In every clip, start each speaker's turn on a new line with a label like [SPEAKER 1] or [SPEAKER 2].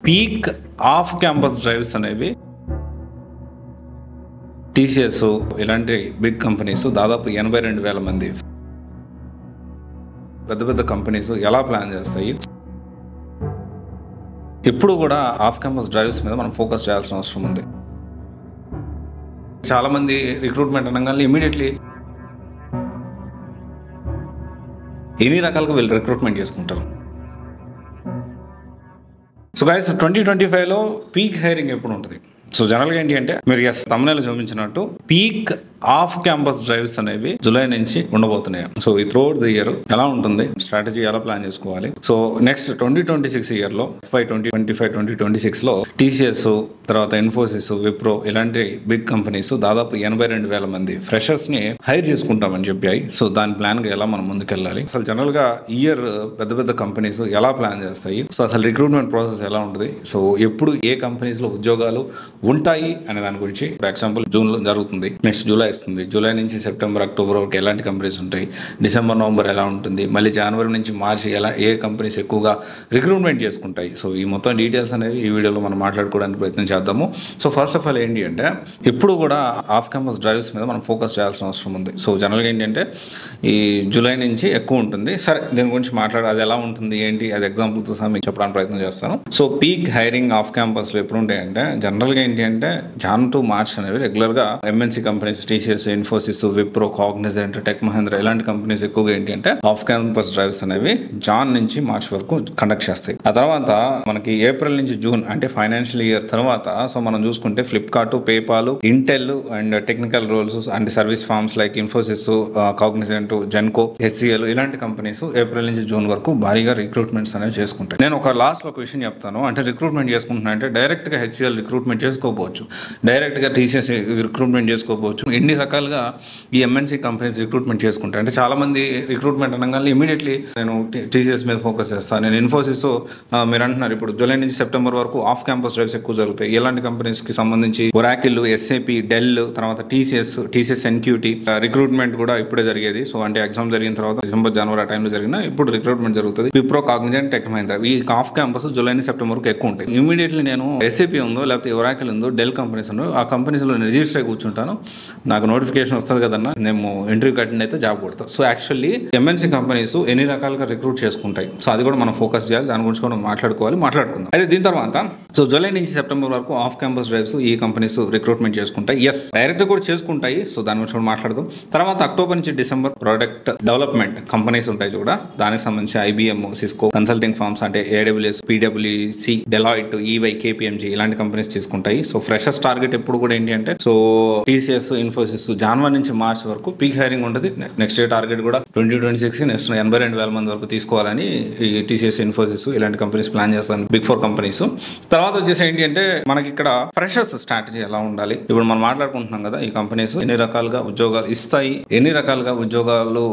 [SPEAKER 1] Peak of campus drives అనేవి TCS ఇలాంటి big companies దాదాపు 82,000 మంది పెద్ద పెద్ద కంపెనీస్ ఎలా ప్లాన్ చేస్తాయి. ఇప్పుడు కూడా ఆఫ్ క్యాంపస్ డ్రైవ్స్ మీద మనం ఫోకస్ చేయాల్సిన అవసరం ఉంది. చాలామంది రిక్రూట్మెంట్ అనగానే ఇమీడియట్లీ ఎన్ని రకాలుగా వీళ్ళు రిక్రూట్మెంట్ చేసుకుంటారు. సో గైస్ 2025లో పీక్ హైరింగ్ ఎప్పుడు ఉంటుంది? సో జనరల్గా ఏంటి అంటే మీరు తమిళనాడు చూపించినట్టు పీక్ ఆఫ్ క్యాంపస్ డ్రైవ్స్ అనేవి జూలై నుంచి ఉండబోతున్నాయి. సో ఈ త్రూఅవుట్ ది ఇయర్ ఎలా ఉంటుంది, స్ట్రాటజీ ఎలా ప్లాన్ చేసుకోవాలి. సో నెక్స్ట్ 2026 ఇయర్లో 2025-2026లో టీసీఎస్ తర్వాత ఇన్ఫోసిస్, విప్రో ఇలాంటి బిగ్ కంపెనీస్ దాదాపు 82,000 మంది ఫ్రెషర్స్ ని హైర్ చేసుకుంటామని చెప్పాయి. సో దాని ప్లాన్ గా ఎలా మనం ముందుకెళ్ళాలి, అసలు జనరల్ గా ఇయర్ పెద్ద పెద్ద కంపెనీస్ ఎలా ప్లాన్ చేస్తాయి, సో అసలు రిక్రూట్మెంట్ ప్రాసెస్ ఎలా ఉంటుంది, సో ఎప్పుడు ఏ కంపెనీస్ లో ఉద్యోగాలు ఉంటాయి అనే దాని గురించి. ఫర్ ఎగ్జాంపుల్ జూన్ లో జరుగుతుంది, నెక్స్ట్ జూలై వస్తుంది, జూలై నుంచి సెప్టెంబర్, అక్టోబర్ వరకు ఎలాంటి కంపెనీస్ ఉంటాయి, డిసెంబర్, నవంబర్ ఎలా ఉంటుంది, మళ్ళీ జనవరి నుంచి మార్చి ఏ కంపెనీస్ ఎక్కువగా రిక్రూట్మెంట్ చేసుకుంటాయి. సో ఈ మొత్తం డీటెయిల్స్ అనేవి ఈ వీడియోలో మనం మాట్లాడుకోవడానికి ప్రయత్నం చేద్దాము. సో ఫస్ట్ ఆఫ్ ఆల్ ఏంటి అంటే ఇప్పుడు కూడా ఆఫ్ క్యాంపస్ డ్రైవ్స్ మీద మనం ఫోకస్ చేయాల్సిన అవసరం ఉంది. సో జనరల్గా ఏంటంటే ఈ జూలై నుంచి ఎక్కువ ఉంటుంది. సరే దీని గురించి అది ఎలా ఉంటుంది ఏంటి అది ఎగ్జాంపుల్తో సహా మీకు చెప్పడానికి ప్రయత్నం చేస్తాను. సో పీక్ హైరింగ్ ఆఫ్ క్యాంపస్లో ఎప్పుడు ఉంటాయంటే జనరల్గా ఏంటి అంటే జాన్ టు మార్చ్ అనేవి రెగ్యులర్గా MNC companies TCS, Infosys, Wipro, Cognizant, tech Mahindra ఇలాంటి కంపెనీస్ ఎక్కువగా ఏంటి అంటే ఆఫ్ క్యాంపస్ డ్రైవ్స్ అనేవి జాన్ నుంచి మార్చ్ వరకు కండక్ట్ చేస్తాయి. ఆ తర్వాత మనకి ఏప్రిల్ నుంచి జూన్ అంటే ఫైనాన్షియల్ ఇయర్ తర్వాత సో మనం చూసుకుంటే Flipkart, PayPal, Intel and technical roles and service firms like Infosys, Cognizant, జెన్కో, హెచ్సిఎల్ ఇలాంటి కంపెనీస్ ఏప్రిల్ నుంచి జూన్ వరకు భారీగా రిక్రూట్మెంట్స్ అనేవి చేసుకుంటాయి. నేను ఒక లాస్ట్ లో ఒక విషయం చెప్తాను. అంటే రిక్రూట్మెంట్ చేసుకుంటున్నా అంటే డైరెక్ట్ గా హెచ్సిఎల్ రిక్రూట్మెంట్ చేసుకోవచ్చు, డైరెక్ట్ గా టీసీఎస్ రిక్రూట్మెంట్ చేసుకోవచ్చు. ఎన్ని రకాలుగా ఈ ఎంఎన్సీ కంపెనీస్ రిక్రూట్మెంట్ చేసుకుంటాయి అంటే చాలా మంది రిక్రూట్మెంట్ అనగానే ఇమీడియట్లీ నేను టీసీఎస్ మీద ఫోకస్ చేస్తాను. నేను ఇన్ఫోసిస్ మీరు అంటున్నారు ఇప్పుడు జూలై నుంచి సెప్టెంబర్ వరకు ఆఫ్ క్యాంపస్ డ్రైవ్స్ ఎక్కువ జరుగుతాయి. ఇలాంటి కంపెనీస్ కి సంబంధించి ఒరాకిల్, ఎస్ఏపీ, డెల్, తర్వాత టీసీఎస్ ఎన్క్యూటీ రిక్రూట్మెంట్ కూడా ఇప్పుడే జరిగేది. సో అంటే ఎగ్జామ్ జరిగిన తర్వాత డిసెంబర్, జనవరి ఆ టైంలో జరిగిన ఇప్పుడు రిక్రూట్మెంట్ జరుగుతుంది. విప్రో, కాగ్నిజెంట్, టెక్ మహేంద్ర ఈ ఆఫ్ క్యాంపస్ జూలై నుంచి సెప్టెంబర్ వరకు ఎక్కువ ఉంటాయి. ఇమీడియట్లీ నేను ఎస్ఏపీ ఉందో లేకపోతే ఒరాకిల్ ఉందో, డెల్ కంపెనీస్ ఉందో ఆ కంపెనీస్ లో రిజిస్టర్ అయి కూర్చుంటాను. నాకు నోటిఫికేషన్ వస్తుంది కదన్నా, నేను ఇంటర్వ్యూ అటెండ్ అయితే జాబ్ కొడతాను. సో యాక్చువల్లీ ఎంఎన్సీ కంపెనీస్ ఎన్ని రకాలుగా రిక్రూట్ చేసుకుంటాయి, సో అది కూడా మనం ఫోకస్ చేయాలి, దాని గురించి కూడా మాట్లాడుకుందాం. అయితే దీని తర్వాత సో జూలై నుంచి సెప్టెంబర్ వరకు ఆఫ్ క్యాంపస్ డ్రైవ్స్ ఈ కంపెనీస్ రిక్రూట్మెంట్ చేసుకుంటాయి. ఎస్ డైరెక్ట్ కూడా చేసుకుంటాయి, సో దాని గురించి కూడా మాట్లాడదాం. తర్వాత అక్టోబర్ నుంచి డిసెంబర్ ప్రోడక్ట్ డెవలప్మెంట్ కంపెనీస్ ఉంటాయి కూడా, దానికి సంబంధించి ఐబిఎం, సిస్కో, కన్సల్టింగ్ ఫార్మ్స్ అంటే ఏడబ్ల్యూఎస్, పీడబ్ల్యూసి, డెలాయిట్, ఈవై, కేపీఎంజీ ఇలాంటి కంపెనీస్ తీసుకుంటాయి. సో ఫ్రెషర్స్ టార్గెట్ ఎప్పుడు కూడా ఏంటి అంటే సో టీసీఎస్, ఇన్ఫోసిస్ జనవరి నుంచి మార్చ్ వరకు పీక్ హైరింగ్ ఉంటుంది. నెక్స్ట్ ఇయర్ టార్గెట్ కూడా 2026 నెక్స్ట్ 82,000 మంది వరకు తీసుకోవాలని ఈ టీసీఎస్, ఇన్ఫోసిస్ ఇలాంటి కంపెనీస్ ప్లాన్ చేస్తాను, బిగ్ 4 కంపెనీస్. తర్వాత వచ్చేసి ఏంటి అంటే మనకి ఇక్కడ ఫ్రెషర్స్ స్ట్రాటజీ ఎలా ఉండాలి. ఇప్పుడు మనం మాట్లాడుకుంటున్నాం కదా ఈ కంపెనీస్ ఎన్ని రకాలుగా ఉద్యోగాలు ఇస్తాయి, ఎన్ని రకాలుగా ఉద్యోగాలు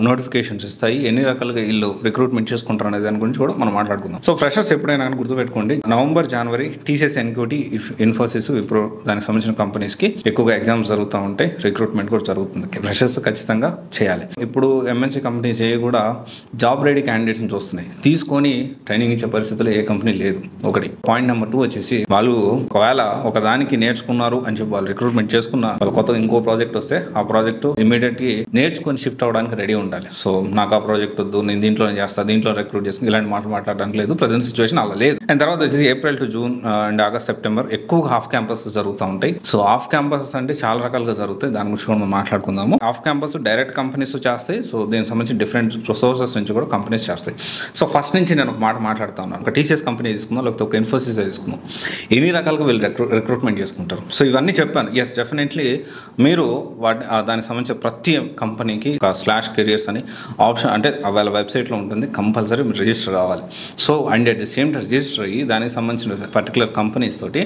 [SPEAKER 1] నోటిఫికేషన్స్ ఇస్తాయి, ఎన్ని రకాలుగా వీళ్ళు రిక్రూట్మెంట్ చేసుకుంటారు అనే దాని గురించి కూడా మనం మాట్లాడుకుందాం. సో ఫ్రెషర్స్ ఎప్పుడైనా గుర్తుపెట్టుకోండి, నవంబర్, జనవరి టీసీఎస్, ఎన్క్యూటీ, ఇన్ఫోసిస్, విప్రో దానికి సంబంధించిన కంపెనీస్ కి ఎక్కువగా ఎగ్జామ్స్ జరుగుతూ ఉంటాయి, రిక్రూట్మెంట్ కూడా జరుగుతుంది. ఫ్రెషర్స్ ఖచ్చితంగా చేయాలి. ఇప్పుడు ఎంఎన్సీ కంపెనీస్ ఏ కూడా జాబ్ రెడీ క్యాండిడేట్స్ చూస్తున్నాయి, తీసుకొని ట్రైనింగ్ ఇచ్చే పరిస్థితుల్లో ఏ కంపెనీ లేదు. ఒకటి. పాయింట్ నెంబర్ 2 వచ్చేసి వాళ్ళు ఒకవేళ ఒక దానికి నేర్చుకున్నారు అని చెప్పి వాళ్ళు రిక్రూట్మెంట్ చేసుకున్న వాళ్ళు కొత్తగా ఇంకో ప్రాజెక్ట్ వస్తే ఆ ప్రాజెక్ట్ ఇమీడియట్ గా నేర్చుకొని షిఫ్ట్ అవడానికి రెడీ ఉండాలి. సో నాకు ఆ ప్రాజెక్ట్ వద్దు, నేను దీంట్లోనే చేస్తా, దీంట్లో రిక్రూట్ చేసుకుని ఇలాంటి మాటలు మాట్లాడడానికి లేదు. ప్రజెంట్ సిచ్యువేషన్ అలా లేదు. అండ్ తర్వాత వచ్చేసి April to June and August, September ఎక్కువగా ఆఫ్ క్యాంపస్ జరుగుతూ ఉంటాయి. సో ఆఫ్ క్యాంపస్ అంటే చాలా రకాలుగా జరుగుతాయి, దాని గురించి కూడా మనం మాట్లాడుకుందాము. ఆఫ్ క్యాంపస్ డైరెక్ట్ కంపెనీస్ చేస్తాయి. సో దీనికి సంబంధించి డిఫరెంట్ సోర్సెస్ నుంచి కూడా కంపెనీస్ చేస్తాయి. సో ఫస్ట్ నుంచి నేను ఒక మాట మాట్లాడుతా ఉన్నాను. ఒక టీసీఎస్ కంపెనీ తీసుకుందాం, లేకపోతే ఒక ఇన్ఫోసిస్ తీసుకుందాం, ఎన్ని రకాలుగా వీళ్ళు రిక్రూట్మెంట్ చేసుకుంటారు. సో ఇవన్నీ చెప్పాను. ఎస్ డెఫినెట్లీ మీరు దానికి సంబంధించిన ప్రతి కంపెనీకి ఒక /careers అని ఆప్షన్ అంటే వాళ్ళ వెబ్సైట్లో ఉంటుంది, కంపల్సరీ మీరు రిజిస్టర్ కావాలి. So and at the same time register అయ్యి దానికి సంబంధించిన పర్టికులర్ కంపెనీస్ తోటి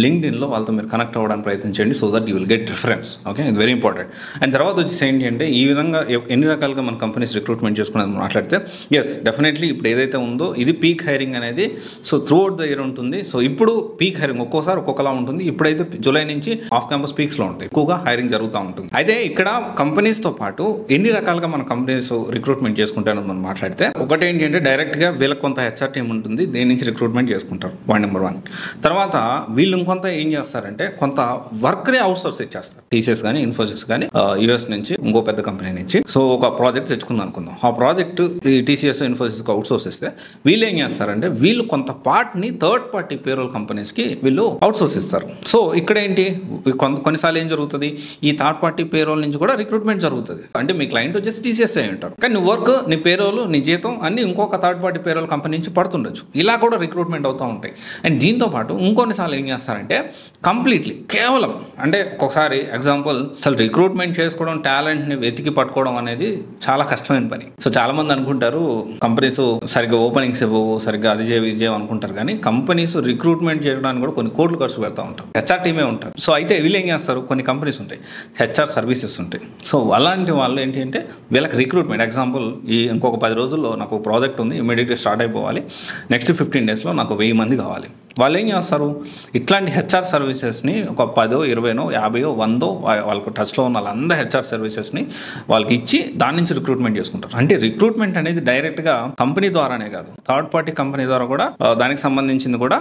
[SPEAKER 1] లింక్డ్ఇన్లో వాళ్ళతో మీరు కనెక్ట్ అవ్వడానికి ప్రయత్నించండి. So that you will get reference. Okay, ఇది వెరీ ఇంపార్టెంట్. అండ్ తర్వాత వచ్చేసి ఏంటి అంటే ఈ విధంగా ఎన్ని రకాలుగా మన కంపెనీస్ రిక్రూట్మెంట్ చేసుకునేది మాట్లాడితే ఎస్ డెఫినెట్లీ ఇప్పుడు ఏదైతే ఉందో ఇది పీక్ హైరింగ్ అనేది so through out the year ఉంటుంది. సో ఇప్పుడు పీక్ హైరింగ్ ఒక్కోసారి ఒక్కొక్కలా ఉంటుంది. ఇప్పుడైతే జూలై నుంచి ఆఫ్ క్యాంపస్ పీక్స్లో ఉంటాయి, ఎక్కువగా హైరింగ్ జరుగుతూ ఉంటుంది. అయితే ఇక్కడ కంపెనీస్తో పాటు ఎన్ని రకాలుగా మన కంపెనీస్ రిక్రూట్మెంట్ చేసుకుంటారని మనం మాట్లాడితే ఒకటి ఏంటి అంటే డైరెక్ట్గా వీళ్ళకి కొంత హెచ్ఆర్ టీమ్ ఉంటుంది, దేని నుంచి రిక్రూట్మెంట్ చేసుకుంటారు పాయింట్ నెంబర్ 1. తర్వాత వీళ్ళు ఇంకొంత ఏం చేస్తారంటే కొంత వర్క్ని అవుట్సోర్స్ ఇచ్చేస్తారు. టీసీఎస్ కానీ ఇన్ఫోసిస్ కానీ యూఎస్ నుంచి ఇంకో పెద్ద కంపెనీ నుంచి సో ఒక ప్రాజెక్ట్ తెచ్చుకుందాం అనుకుందాం. ఆ ప్రాజెక్ట్ ఈ టీసీఎస్ ఇన్ఫోసిస్కి అవుట్సోర్స్ ఇస్తే వీళ్ళు ఏం చేస్తారంటే వీళ్ళు కొంత పార్ట్ని థర్డ్ పార్టీ పేరోల్ కంపెనీస్కి వీళ్ళు అవుట్సోర్స్ ఇస్తారు. సో ఇక్కడ ఏంటి కొన్నిసార్లు ఏం జరుగుతుంది, ఈ థర్డ్ పార్టీ పేరోల్ నుంచి కూడా రిక్రూట్మెంట్ జరుగుతుంది. అంటే మీ క్లయింట్ వచ్చేసి టీసీఎస్ అయి ఉంటారు, కానీ నీ వర్క్, నీ పేరోల్, నీ జీతం అన్ని ఇంకొక థర్డ్ పార్టీ పేరోల్ కంపెనీ నుంచి పడుతుండొచ్చు. ఇలా కూడా రిక్రూట్మెంట్ అవుతూ ఉంటాయి. అండ్ దీంతో పాటు ఇంకొన్నిసార్లు ఏం చేస్తారంటే కంప్లీట్లీ కేవలం అంటే ఒక్కొక్కసారి ఎగ్జాంపుల్ అసలు రిక్రూట్మెంట్ చేసుకోవడం, టాలెంట్ని వెతికి పట్టుకోవడం అనేది చాలా కష్టమైన పని. సో చాలా మంది అనుకుంటారు కంపెనీస్ సరిగ్గా ఓపెనింగ్స్ ఇవ్వవు, సరిగ్గా అది చేయవు అనుకుంటారు. కానీ కంపెనీస్ రిక్రూట్మెంట్ చేయడానికి కూడా కొన్ని కోట్లు ఖర్చు పెడతా ఉంటారు, హెచ్ఆర్ టీమే ఉంటారు. సో అయితే వీళ్ళు ఏం చేస్తారు, కొన్ని కంపెనీస్ ఉంటాయి హెచ్ఆర్ సర్వీసెస్ ఉంటాయి. సో అలాంటి వాళ్ళు ఏంటి అంటే వీళ్ళకి రిక్రూట్మెంట్ ఎగ్జాంపుల్ ఈ ఇంకొక 10 రోజుల్లో నాకు ప్రాజెక్ట్ ఉంది, ఇమీడియట్గా స్టార్ట్ అయిపోవాలి, నెక్స్ట్ 15 డేస్లో నాకు 1000 మంది కావాలి. వాళ్ళు ఏం చేస్తారు, ఇట్లాంటి హెచ్ఆర్ సర్వీసెస్ని ఒక 10, 20, 50, 100 వాళ్ళకు టచ్లో ఉన్న వాళ్ళందరూ హెచ్ఆర్ సర్వీసెస్ని వాళ్ళకి ఇచ్చి దాని నుంచి రిక్రూట్మెంట్ చేసుకుంటారు. అంటే రిక్రూట్మెంట్ అనేది డైరెక్ట్గా కంపెనీ ద్వారానే కాదు, థర్డ్ పార్టీ కంపెనీ ద్వారా కూడా దానికి సంబంధించింది కూడా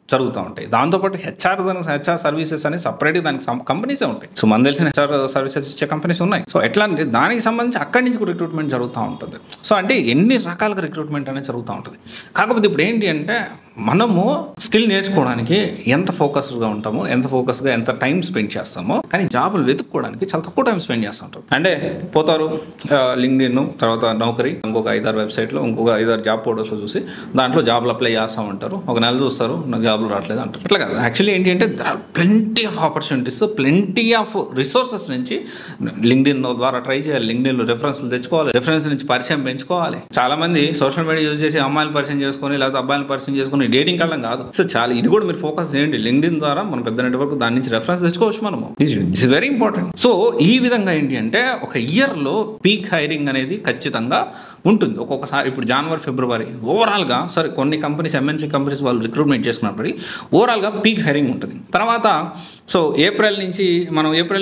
[SPEAKER 1] జరుగుతూ ఉంటాయి. దాంతోపాటు హెచ్ఆర్ సర్వీసెస్ అని సపరేట్గా దానికి కంపెనీసే ఉంటాయి. సో మన తెలిసిన హెచ్ఆర్ సర్వీసెస్ ఇచ్చే కంపెనీస్ ఉన్నాయి. సో ఎట్లా అంటే దానికి సంబంధించి అక్కడి నుంచి కూడా రిక్రూట్మెంట్ జరుగుతూ ఉంటుంది. సో అంటే ఎన్ని రకాలుగా రిక్రూట్మెంట్ అనేది జరుగుతూ ఉంటుంది. కాకపోతే ఇప్పుడు ఏంటి అంటే మనము స్కిల్ నేర్చుకోవడానికి ఎంత ఫోకస్డ్గా ఉంటామో, ఎంత ఫోకస్గా ఎంత టైం స్పెండ్ చేస్తామో, కానీ జాబులు వెతుక్కోవడానికి చాలా తక్కువ టైం స్పెండ్ చేస్తూ ఉంటారు. అంటే పోతారు లింక్డ్ఇన్, తర్వాత నౌకరీ, ఇంకొక 5-6 వెబ్సైట్లో, ఇంకొక 5-6 జాబ్ పోర్టల్స్లో చూసి దాంట్లో జాబ్లు అప్లై చేస్తూ ఉంటారు. ఒక నెల చూస్తారు, నాకు జాబ్లు రావట్లేదు అంటారు. అట్లా కాదు, యాక్చువల్లీ ఏంటి అంటే there are plenty of opportunities, plenty of resources నుంచి లింక్డ్ఇన్ ద్వారా ట్రై చేయాలి, లింక్డ్ఇన్లో రెఫరెన్స్లు తెచ్చుకోవాలి, రెఫరెన్స్ నుంచి పరిచయం పెంచుకోవాలి. చాలా మంది సోషల్ మీడియా యూజ్ చేసి అమ్మాయిలు పరిచయం చేసుకొని లేకపోతే అబ్బాయిలు పరిచయం చేసుకొని డేటింగ్ కావడం కాదు. సో చాలా ఇది కూడా మీరు ఫోకస్ చేయండి. లింక్డ్ఇన్ ద్వారా మనం పెద్ద నెట్వర్క్, దాని నుంచి రెఫరెన్స్ తెచ్చుకోవచ్చు మనము. It's very important. సో ఈ విధంగా ఏంటి అంటే ఒక ఇయర్లో పీక్ హైరింగ్ అనేది ఖచ్చితంగా ఉంటుంది. ఒక్కొక్కసారి ఇప్పుడు జనవరి, ఫిబ్రవరి ఓవరాల్గా సరే కొన్ని కంపెనీస్, ఎంఎన్సీ కంపెనీస్ వాళ్ళు రిక్రూట్మెంట్ చేసుకున్నప్పటికీ ఓవరాల్గా పీక్ హైరింగ్ ఉంటుంది. తర్వాత సో ఏప్రిల్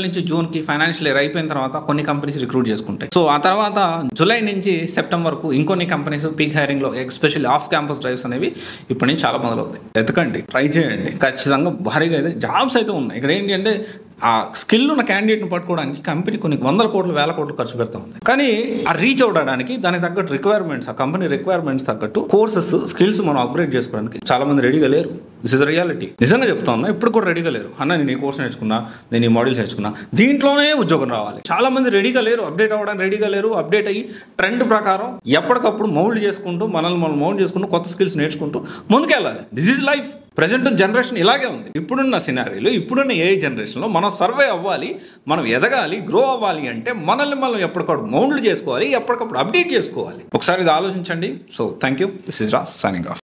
[SPEAKER 1] నుంచి జూన్కి ఫైనాన్షియల్ ఇయర్ అయిపోయిన తర్వాత కొన్ని కంపెనీస్ రిక్రూట్ చేసుకుంటాయి. సో ఆ తర్వాత జూలై నుంచి సెప్టెంబర్ వరకు ఇంకొన్ని కంపెనీస్ పీక్ హైరింగ్లో, ఎస్పెషల్లీ ఆఫ్ క్యాంపస్ డ్రైవ్స్ అనేవి ఇప్పటి నుంచి చాలా మొదలవుతాయి. ఎతకండి, ట్రై చేయండి, ఖచ్చితంగా భారీగా అయితే జాబ్స్ అయితే ఉన్నాయి. ఇక్కడ ఏంటి అంటే ఆ స్కిల్ ఉన్న క్యాండిడేట్ని పట్టుకోవడానికి కంపెనీ కొన్ని 100 కోట్లు 1000 కోట్లు ఖర్చు పెడతా ఉంది. కానీ ఆ రీచ్ అవడానికి దానికి తగ్గట్టు రిక్వైర్మెంట్స్, ఆ కంపెనీ రిక్వైర్మెంట్స్ తగ్గట్టు కోర్సెస్, స్కిల్స్ మనం అప్గ్రేడ్ చేసుకోవడానికి చాలా మంది రెడీగా లేరు. This is reality. నిజంగా చెప్తా ఉన్నా, ఇప్పుడు కూడా రెడీగా లేరు. అన్న నేను ఈ కోర్స్ నేర్చుకున్నా, నేను ఈ మోడల్స్ నేర్చుకున్నా, దీంట్లోనే ఉద్యోగం రావాలి. చాలా మంది రెడీగా లేరు, అప్డేట్ అవ్వడానికి రెడీగా లేరు. అప్డేట్ అయ్యి ట్రెండ్ ప్రకారం ఎప్పటికప్పుడు మౌల్డ్ చేసుకుంటూ, మనల్ని మనం మౌల్డ్ చేసుకుంటూ, కొత్త స్కిల్స్ నేర్చుకుంటూ ముందుకెళ్ళాలి. This is life. Present generation ఇలాగే ఉంది. ఇప్పుడున్న సినారీలో, ఇప్పుడున్న ఏఐ జనరేషన్లో మనం సర్వే అవ్వాలి, మనం ఎదగాలి, గ్రో అవ్వాలి అంటే మనల్ని మనం ఎప్పటికప్పుడు మౌండ్లు చేసుకోవాలి, ఎప్పటికప్పుడు అప్డేట్ చేసుకోవాలి. ఒకసారి ఇది ఆలోచించండి. So thank you. This is Raj signing off.